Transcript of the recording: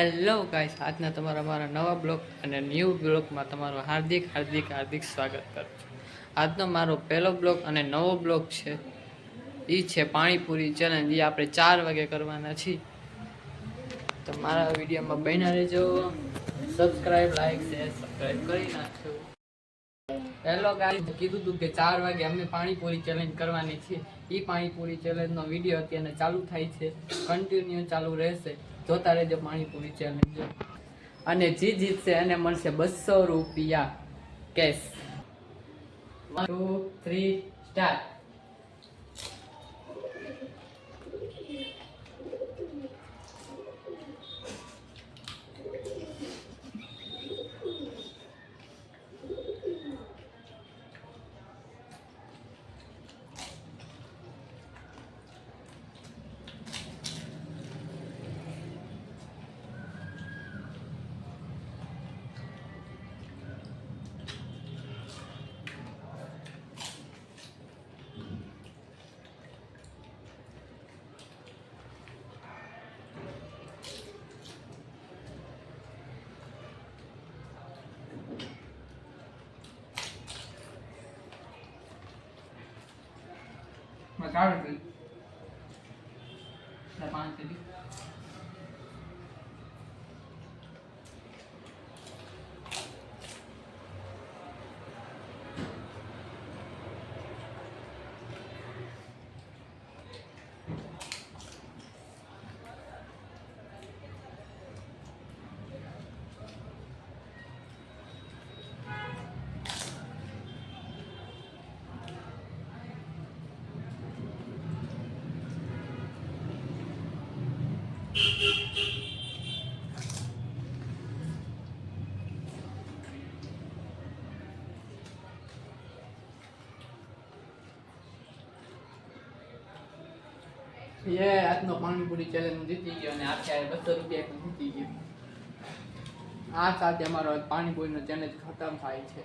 Hello guys, આજના તમારા મારા નવા બ્લોગ અને ન્યૂ બ્લોગમાં તમારું હાર્દિક સ્વાગત કરું છું. આજનો મારો પહેલો બ્લોગ અને નવો બ્લોગ છે એ છે પાણીપુરી ચેલેન્જ. એ આપણે 4 વાગે કરવાના છીએ. તો મારા વિડીયોમાં બન્યા રહેજો. સબસ્ક્રાઈબ, લાઈક, શેર, સબસ્ક્રાઈબ કરી નાખજો. હેલો ગાઈસ, કીધું હતું કે 4 વાગે અમે પાણીપુરી ચેલેન્જ કરવાની છે. એ પાણીપુરી ચેલેન્જનો વિડીયો અત્યારે ચાલુ થાય છે, કન્ટિન્યુ ચાલુ રહેશે. જોતા રહેજો પાણીપુરી ચેલેન્જ. અને જે જીતશે એને મળશે 200 રૂપિયા કેશ. 1 2 3 સ્ટાર્ટ. मैं काट दी ना 5 दी. ये આજનો પાણીપુરી ચેલેન્જ જીતી ગયો અને આખે 200 રૂપિયા જીતી ગયો. આ સાથે અમારો પાણીપુરીનો ચેલેન્જ ખતમ થાય છે.